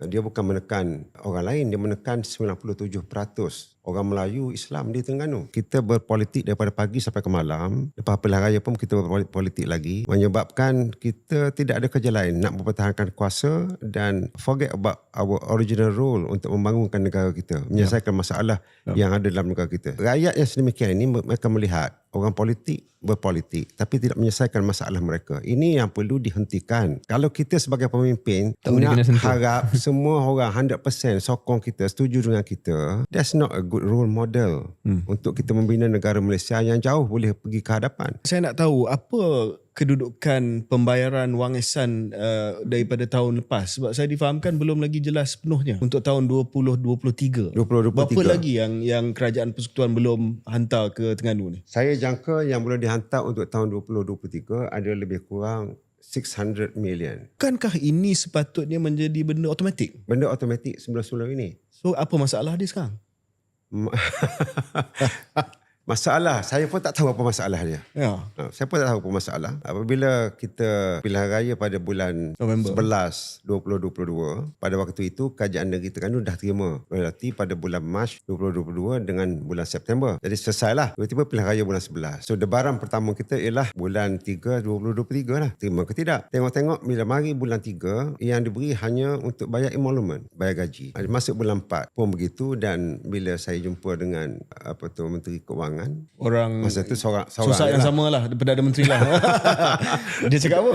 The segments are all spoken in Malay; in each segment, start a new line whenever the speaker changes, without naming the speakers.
Dia bukan menekan orang lain, dia menekan 97% orang Melayu Islam di Terengganu. Kita berpolitik daripada pagi sampai ke malam. Lepas pilihan raya pun kita berpolitik lagi. Menyebabkan kita tidak ada kerja lain nak mempertahankan kuasa dan forget about our original role untuk membangunkan negara kita. Menyelesaikan masalah yang ada dalam negara kita. Rakyat yang sedemikian ini mereka melihat orang politik berpolitik tapi tidak menyelesaikan masalah mereka. Ini yang perlu dihentikan. Kalau kita sebagai pemimpin nak harap semua orang 100% sokong kita, setuju dengan kita, that's not a good role model untuk kita membina negara Malaysia yang jauh boleh pergi ke hadapan.
Saya nak tahu apa kedudukan pembayaran wang ihsan daripada tahun lepas, sebab saya difahamkan belum lagi jelas sepenuhnya untuk tahun 2023.
2023.
Berapa lagi yang kerajaan persekutuan belum hantar ke Terengganu ni?
Saya jangka yang boleh dihantar untuk tahun 2023 ada lebih kurang 600 million.
Bukankah ini sepatutnya menjadi benda automatik?
Benda automatik sebelum-sebelum ini.
So apa masalah dia sekarang?
Masalah, saya pun tak tahu apa masalah dia.
Ya.
Saya pun tak tahu apa masalah. Apabila kita pilihan raya pada bulan
November
11 2022, pada waktu itu Kerajaan Negeri Terengganu dah terima royalti pada bulan Mac 2022 dengan bulan September. Jadi selesailah. Tiba-tiba pilihan raya bulan 11. So debaran pertama kita ialah bulan 3 2023 lah. Terima ke tidak? Tengok-tengok bila mari bulan 3 yang diberi hanya untuk bayar emolument, bayar gaji. Masuk bulan 4 pun begitu, dan bila saya jumpa dengan Menteri Keuangan,
orang
masa tu seorang
susah yang sama lah, Perdana Menteri lah. Dia cakap apa?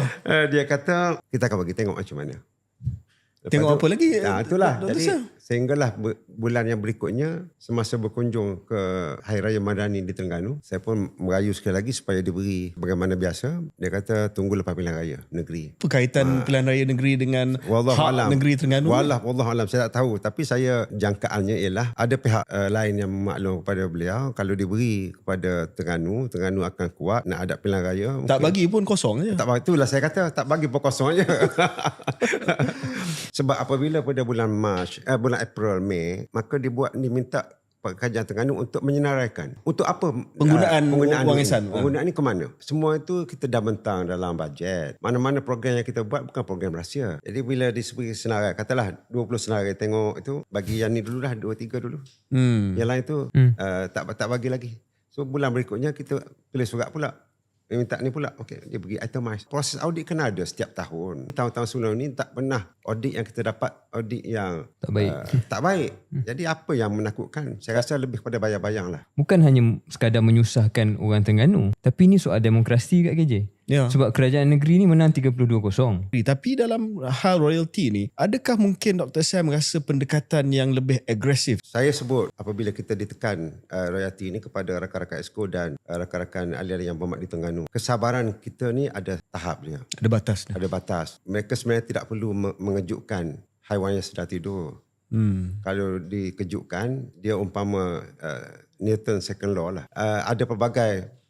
Dia kata kita akan bagi tengok macam mana. Lepas
Tengok
tu,
apa lagi?
Itulah. Jadi sehinggalah bulan yang berikutnya, semasa berkunjung ke Hari Raya Madani di Terengganu, saya pun merayu sekali lagi supaya diberi bagaimana biasa. Dia kata tunggu lepas pilihan raya negeri.
Apa kaitan pilihan raya negeri dengan hak negeri Terengganu?
Wallahualam, saya tak tahu. Tapi saya jangkaannya ialah ada pihak lain yang memaklum kepada beliau, kalau diberi kepada Terengganu akan kuat nak hadap pilihan raya.
Tak bagi pun kosong je.
Tak bagi, itulah saya kata tak bagi pun kosong je. Sebab apabila pada bulan bulan April, Mei, maka diminta Kerajaan Terengganu untuk menyenaraikan. Untuk apa
penggunaan wang ihsan?
Penggunaan ni ke mana? Semua itu kita dah bentang dalam bajet. Mana-mana program yang kita buat bukan program rahsia. Jadi bila disebut senarai, katalah 20 senarai, tengok itu bagi yang ni dulu dah, 2-3 dulu. Yang lain tu tak bagi lagi. So bulan berikutnya kita tulis surat pula. Dia minta ni pula. Okey, dia bagi itemize. Proses audit kena ada setiap tahun. Tahun-tahun sebelum ni tak pernah audit yang kita dapat, audit yang tak baik. Jadi apa yang menakutkan? Saya rasa lebih kepada bayang-bayang lah.
Bukan hanya sekadar menyusahkan orang Terengganu, tapi ini soal demokrasi kat KJ.
Ya.
Sebab kerajaan negeri ni menang 32-0.
Tapi dalam hal royalty ni, adakah mungkin Dr. Sam rasa pendekatan yang lebih agresif?
Saya sebut apabila kita ditekan royalty ini kepada rakan-rakan Exco dan rakan-rakan ahli-ahli yang berhormat di Terengganu. Kesabaran kita ni ada tahap dia.
Ada batas.
Ada batas. Mereka sebenarnya tidak perlu mengejutkan haiwan yang sedang tidur. Kalau dikejutkan, dia umpama Newton second law lah. Ada pelbagai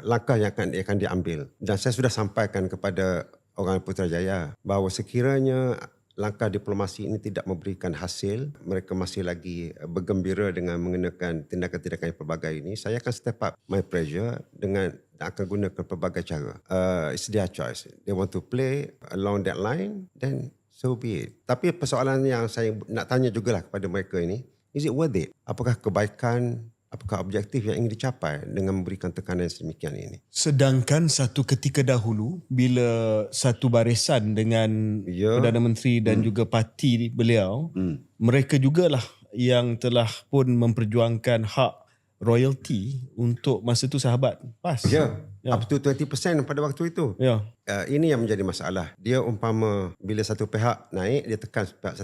langkah yang akan diambil, dan saya sudah sampaikan kepada orang Putrajaya bahawa sekiranya langkah diplomasi ini tidak memberikan hasil, mereka masih lagi bergembira dengan mengenakan tindakan-tindakan yang pelbagai ini, saya akan step up my pressure dengan akan gunakan pelbagai cara. It's their choice. They want to play along that line, then so be it. Tapi persoalan yang saya nak tanya jugalah kepada mereka ini, is it worth it? Apakah kebaikan, apakah objektif yang ingin dicapai dengan memberikan tekanan sedemikian ini?
Sedangkan satu ketika dahulu, bila satu barisan dengan Perdana Menteri dan juga parti beliau, mereka jugalah yang telah pun memperjuangkan hak royalty untuk masa tu sahabat PAS.
Up to 20% pada waktu itu. Ini yang menjadi masalah. Dia umpama bila satu pihak naik, dia tekan pihak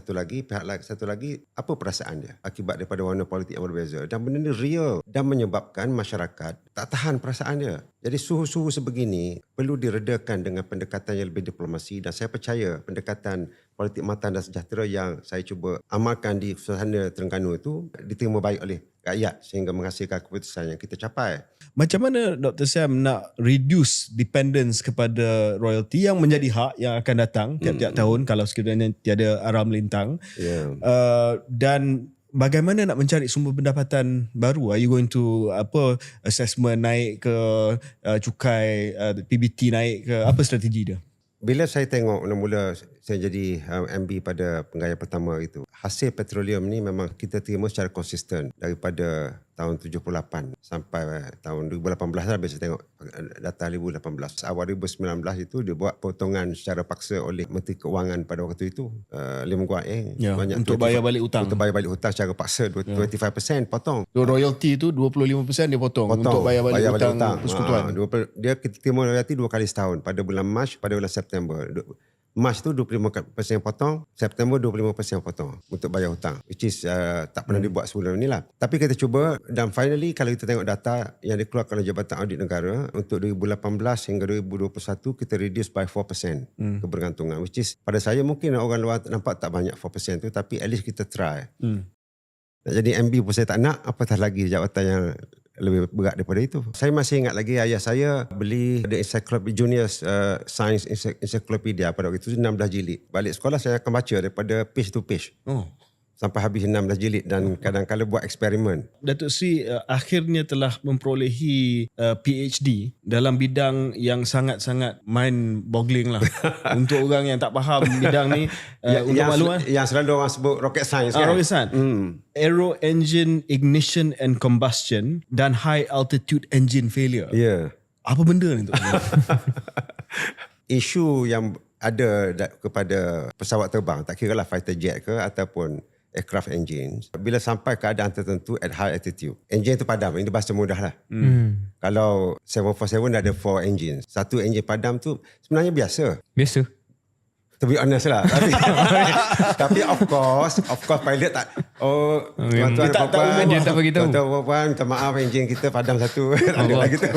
satu lagi, apa perasaan dia akibat daripada warna politik yang berbeza. Dan benda ni real dan menyebabkan masyarakat tak tahan perasaan dia. Jadi suhu-suhu sebegini perlu diredakan dengan pendekatan yang lebih diplomasi, dan saya percaya pendekatan politik matang dan sejahtera yang saya cuba amalkan di suasana Terengganu itu diterima baik oleh rakyat sehingga menghasilkan keputusan yang kita capai.
Macam mana Dr. Sam nak reduce dependence kepada royalty yang menjadi hak yang akan datang tiap-tiap tahun kalau sekiranya tiada arah melintang, dan bagaimana nak mencari sumber pendapatan baru? Are you going to assessment naik ke, cukai PBT naik ke, apa strategi dia?
bila saya tengok mula-mula saya jadi MB pada penggaya pertama itu, hasil petroleum ni memang kita terima secara konsisten daripada tahun 78 sampai tahun 2018 lah. Biasa tengok data 2018. Awal 2019 itu dia buat potongan secara paksa oleh Menteri Keuangan pada waktu itu, Lim Guat Eng,
untuk bayar balik hutang.
Untuk bayar balik hutang secara paksa 25% potong.
So, royalty tu 25% dia potong untuk bayar balik hutang persekutuan.
Dia terima royalty 2 kali setahun, pada bulan Mac, pada bulan September. Mac tu 25% potong, September 25% potong untuk bayar hutang, which is tak pernah dibuat sebelum ni lah. Tapi kita cuba, dan finally kalau kita tengok data yang dikeluarkan oleh Jabatan Audit Negara untuk 2018 hingga 2021, kita reduce by 4% kebergantungan, which is pada saya mungkin orang luar nampak tak banyak 4% tu, tapi at least kita try. Nak jadi MB pun saya tak nak, apatah lagi jabatan yang lebih berat daripada itu. Saya masih ingat lagi ayah saya beli The Encyclopedia Junior Science Encyclopedia pada waktu itu 16 jilid. Balik sekolah saya akan baca daripada page to page. Sampai habis 16 jilid, dan kadang-kadang buat eksperimen.
Datuk Sri akhirnya telah memperolehi PhD dalam bidang yang sangat-sangat mind-boggling lah. Untuk orang yang tak faham bidang ni, untuk makluman.
Yang selalu orang sebut rocket science kan?
Rocket science. Aero engine ignition and combustion dan high altitude engine failure.
Ya.
Apa benda ni tu?
Isu yang ada kepada pesawat terbang, tak kira lah fighter jet ke ataupun aircraft engines, bila sampai keadaan tertentu at high altitude, engine tu padam. Ini bahasa mudah lah. Kalau 747 ada 4 engines, satu engine padam tu sebenarnya biasa. To be honest lah. Tapi of course pilot tak, tuan-tuan dan puan,
dia tak bagi tahu.
Tuan-tuan dan puan, minta maaf, enjin kita padam satu. Ada lagi tu.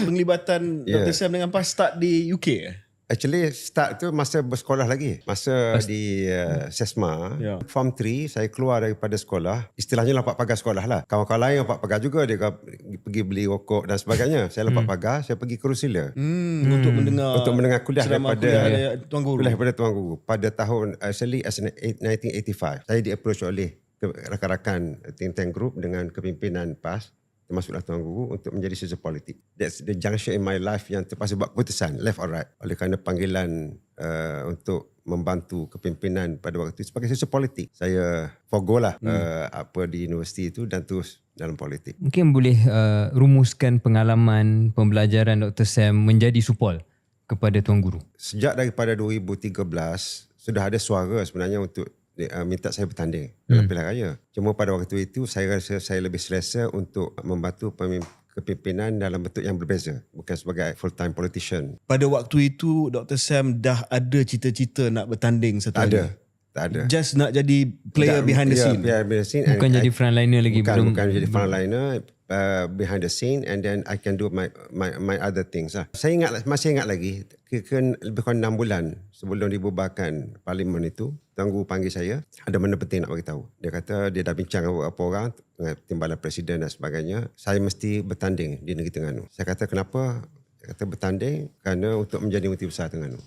Penglibatan Dr. Sam dengan PAS start di UK.
Actually start tu masa bersekolah lagi. Masa di SESMA, Form 3, saya keluar daripada sekolah. Istilahnya lompat pagar sekolah lah. Kawan-kawan lain lompat pagar juga. Dia pergi beli rokok dan sebagainya. Saya lompat pagar, saya pergi ke Rusila.
Untuk mendengar
kuliah daripada
Tuan Guru.
Kuliah daripada Tuan Guru. Pada tahun, actually as 1985. Saya di-approach oleh rakan-rakan think tank group dengan kepimpinan PAS, termasuklah Tuan Guru, untuk menjadi sosial politik. That's the junction in my life yang terpaksa buat keputusan, left or right. Oleh kerana panggilan untuk membantu kepimpinan pada waktu itu sebagai sosial politik, saya forgo lah apa di universiti itu dan terus dalam politik.
Mungkin boleh rumuskan pengalaman pembelajaran Dr. Sam menjadi supol kepada Tuan Guru.
Sejak daripada 2013, sudah ada suara sebenarnya untuk minta saya bertanding dalam pilihan raya. Cuma pada waktu itu saya rasa saya lebih selesa untuk membantu kepimpinan dalam bentuk yang berbeza, bukan sebagai full time politician.
Pada waktu itu Dr. Sam dah ada cita-cita nak bertanding satu hari?
Tak ada.
Just nak jadi player behind the scene.
Bukan jadi frontliner lagi.
Bukan jadi frontliner, behind the scene, and then I can do my other things lah. Saya masih ingat lagi, lebih kurang 6 bulan sebelum dibubarkan parlimen itu, Tuan Guru panggil saya, ada benda penting nak beritahu. Dia kata dia dah bincang dengan beberapa orang dengan timbalan presiden dan sebagainya, saya mesti bertanding di negeri Terengganu. Saya kata kenapa? Dia kata bertanding kerana untuk menjadi Menteri Besar Terengganu.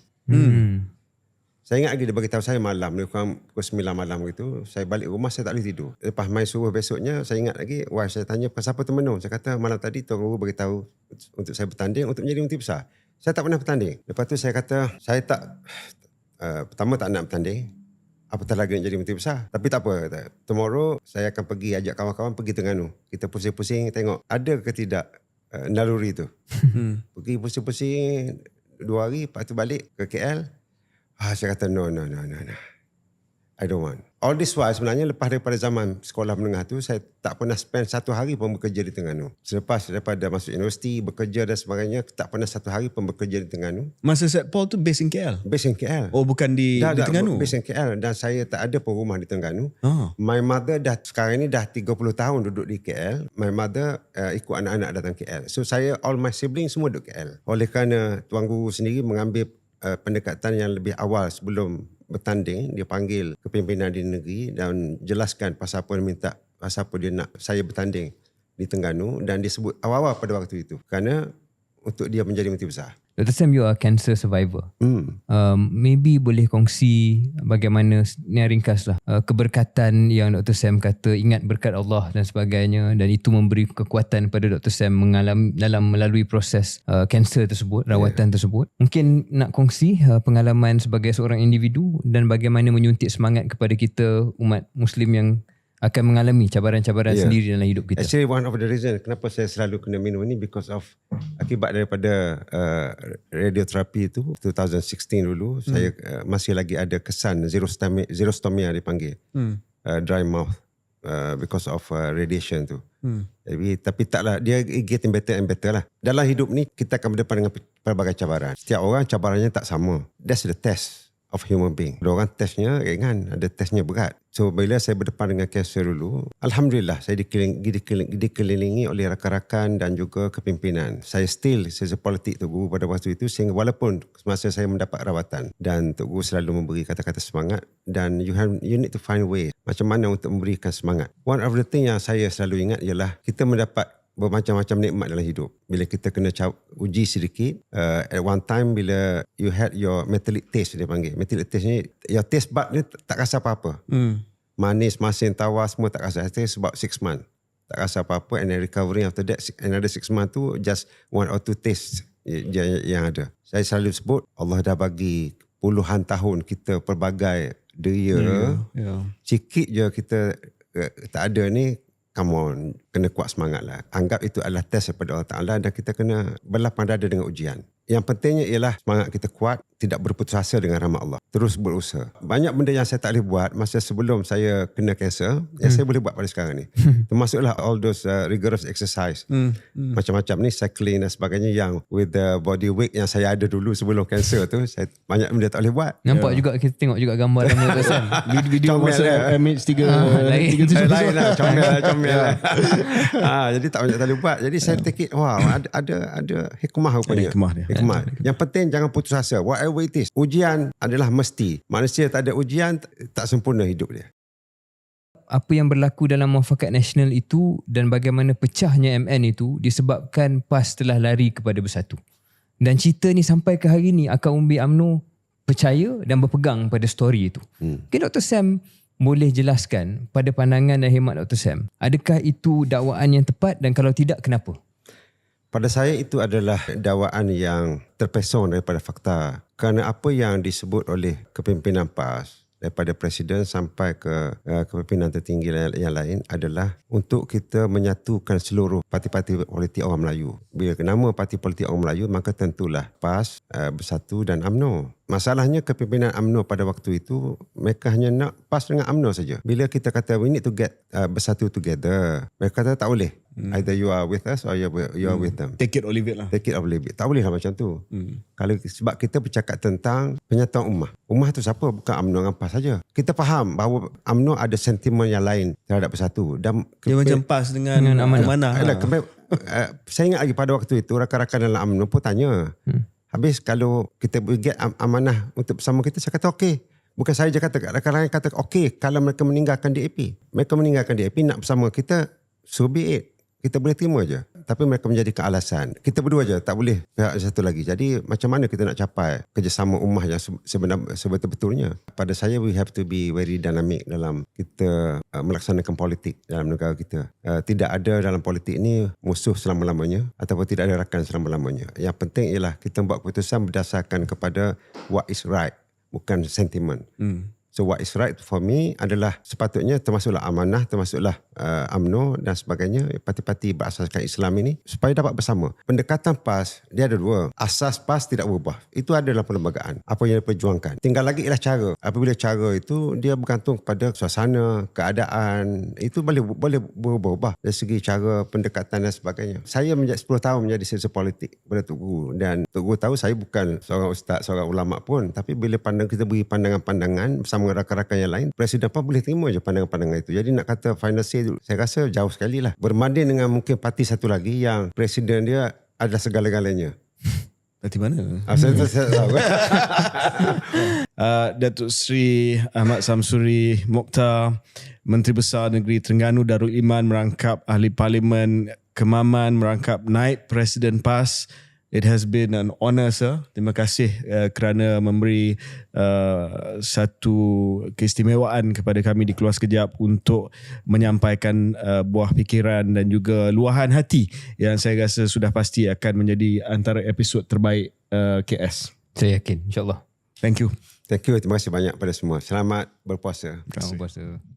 Saya ingat lagi dia beritahu saya malam, lebih kurang pukul 9 malam gitu. Saya balik rumah, saya tak boleh tidur. Lepas main suruh besoknya, saya ingat lagi, saya tanya siapa temenung. Saya kata malam tadi Tuan Guru beritahu untuk saya bertanding untuk menjadi Menteri Besar. Saya tak pernah bertanding. Lepas tu saya kata, saya tak, pertama tak nak bertanding, apatah lagi nak jadi Menteri Besar. Tapi tak apa, kata, tomorrow saya akan pergi ajak kawan-kawan pergi Terengganu. Kita pusing-pusing tengok ada ke tidak naluri tu. Pergi pusing-pusing 2 hari, lepas tu balik ke KL. Saya kata no. I don't want. All this while sebenarnya lepas daripada zaman sekolah menengah tu, saya tak pernah spend 1 hari pun bekerja di Terengganu. Selepas daripada masuk universiti, bekerja dan sebagainya, tak pernah 1 hari pun bekerja di Terengganu.
Masa Set Paul tu based in KL?
Based in KL.
Oh, bukan di Terengganu?
Based in KL. Dan saya tak ada pun rumah di Terengganu. My mother sekarang ni dah 30 tahun duduk di KL. My mother ikut anak-anak datang KL. So saya, all my siblings semua duduk KL. Oleh kerana Tuan Guru sendiri mengambil pendekatan yang lebih awal sebelum bertanding, dia panggil kepimpinan di negeri dan jelaskan pasal apa dia nak saya bertanding di Terengganu, dan dia sebut awal-awal pada waktu itu kerana untuk dia menjadi Menteri Besar.
Dr. Sam, you are cancer survivor. Maybe boleh kongsi bagaimana, ni ringkas lah, keberkatan yang Dr. Sam kata ingat berkat Allah dan sebagainya, dan itu memberi kekuatan pada Dr. Sam melalui proses kanser tersebut, rawatan tersebut. Mungkin nak kongsi pengalaman sebagai seorang individu dan bagaimana menyuntik semangat kepada kita umat Muslim yang akan mengalami cabaran-cabaran sendiri dalam hidup kita.
Actually, one of the reason kenapa saya selalu kena minum ni because of akibat daripada radioterapi itu 2016 dulu. Saya masih lagi ada kesan xerostomia dipanggil, dry mouth because of radiation tu. Tapi taklah, dia getting better and better lah. Dalam hidup ni kita akan berdepan dengan pelbagai cabaran. Setiap orang cabarannya tak sama. That's the test of human being. Ada orang testnya ringan, ada testnya berat. So bila saya berdepan dengan kanser dulu, alhamdulillah saya dikelilingi oleh rakan-rakan dan juga kepimpinan. Saya still sebagai politik Tok Guru pada waktu itu, sehingga walaupun semasa saya mendapat rawatan, dan Tok Guru selalu memberi kata-kata semangat, dan you need to find way macam mana untuk memberikan semangat. One of the thing yang saya selalu ingat ialah kita mendapat bermacam-macam nikmat dalam hidup. Bila kita kena uji sedikit, at one time bila you had your metallic taste, dia panggil. Metallic taste ni, your taste bud ni tak rasa apa-apa. Manis, masin, tawar semua tak rasa. Itu sebab 6 months. Tak rasa apa-apa, and then recovering after that, another 6 months tu just 1 or 2 taste yang ada. Saya selalu sebut, Allah dah bagi puluhan tahun kita pelbagai deria. Sikit je kita tak ada ni, come on, kena kuat semangat lah. Anggap itu adalah test daripada Allah Ta'ala, dan kita kena berlapang dada dengan ujian. Yang pentingnya ialah semangat kita kuat, tidak berputus asa dengan rahmat Allah. Terus berusaha. Banyak benda yang saya tak boleh buat masa sebelum saya kena kanser, yang saya boleh buat pada sekarang ni. Termasuklah all those rigorous exercise. Macam-macam ni, cycling dan sebagainya, yang with the body weight yang saya ada dulu sebelum kanser tu, saya banyak benda tak boleh buat.
Nampak juga, kita tengok juga gambar lama tu Sam.
Video masa MH3
lain lah, comel lah. Jadi tak banyak tak boleh buat. Jadi saya take it, ada hikmah rupanya. Hikmah. Yang penting jangan putus asa. Whatever it is. Ujian adalah mesti. Manusia tak ada ujian, tak sempurna hidup dia.
Apa yang berlaku dalam Muafakat Nasional itu dan bagaimana pecahnya MN itu disebabkan PAS telah lari kepada bersatu. Dan cerita ni sampai ke hari ni, akar umbi UMNO percaya dan berpegang pada story itu. Mungkin Dr. Sam boleh jelaskan pada pandangan dan khidmat Dr. Sam, adakah itu dakwaan yang tepat, dan kalau tidak, kenapa?
Pada saya itu adalah dakwaan yang terpesong daripada fakta. Kerana apa yang disebut oleh kepimpinan PAS, daripada presiden sampai ke kepimpinan tertinggi yang lain, adalah untuk kita menyatukan seluruh parti-parti politik orang Melayu. Bila nama parti politik orang Melayu, maka tentulah PAS, Bersatu dan UMNO. Masalahnya kepimpinan UMNO pada waktu itu, mereka hanya nak PAS dengan UMNO saja. Bila kita kata we need to get bersatu together, mereka kata tak boleh. Either you are with us or you are with them.
Take it or leave it lah.
Take it or leave it. Tak boleh lah macam tu. Sebab kita bercakap tentang penyatuan ummah. Ummah tu siapa? Bukan UMNO dengan PAS saja. Kita faham bahawa UMNO ada sentimen yang lain terhadap Bersatu. Dan
dia macam PAS dengan Amanah.
Saya ingat lagi pada waktu itu, rakan-rakan dalam UMNO pun tanya, habis kalau kita get amanah untuk bersama kita, saya kata okey. Bukan saya je kata, rakan-rakan kata okey kalau mereka meninggalkan DAP. Mereka meninggalkan DAP nak bersama kita, so be it. Kita boleh terima je. Tapi mereka menjadikan alasan. Kita berdua je, tak boleh pihak satu lagi. Jadi macam mana kita nak capai kerjasama ummah yang sebetul-betulnya? Pada saya, we have to be very dynamic dalam kita melaksanakan politik dalam negara kita. Tidak ada dalam politik ini musuh selama-lamanya ataupun tidak ada rakan selama-lamanya. Yang penting ialah kita buat keputusan berdasarkan kepada what is right, bukan sentimen. So what is right for me adalah sepatutnya termasuklah Amanah, termasuklah UMNO dan sebagainya, parti-parti berasaskan Islam ini, supaya dapat bersama. Pendekatan PAS, dia ada dua. Asas PAS tidak berubah. Itu adalah perlembagaan. Apa yang diperjuangkan. Tinggal lagi ialah cara. Apabila cara itu, dia bergantung kepada suasana, keadaan. Itu boleh berubah dari segi cara, pendekatan dan sebagainya. Saya 10 tahun menjadi sesi politik pada Tok Guru. Dan Tok Guru tahu saya bukan seorang ustaz, seorang ulama pun. Tapi bila kita beri pandangan-pandangan bersama rakan-rakan yang lain, Presiden PAS boleh terima je pandangan-pandangan itu. Jadi nak kata final say, saya rasa jauh sekali lah. Berbanding dengan mungkin parti satu lagi yang Presiden dia adalah segala-galanya.
Parti mana?
Saya tahu.
Datuk Seri Ahmad Samsuri Mokhtar, Menteri Besar Negeri Terengganu Darul Iman, merangkap Ahli Parlimen Kemaman, merangkap Naib Presiden PAS, It has been an honor, sir. Terima kasih kerana memberi satu keistimewaan kepada kami di Keluar Sekejap untuk menyampaikan buah fikiran dan juga luahan hati yang saya rasa sudah pasti akan menjadi antara episod terbaik KS.
Saya yakin, insyaAllah.
Thank you.
Thank you. Terima kasih banyak pada semua. Selamat berpuasa.
Selamat berpuasa.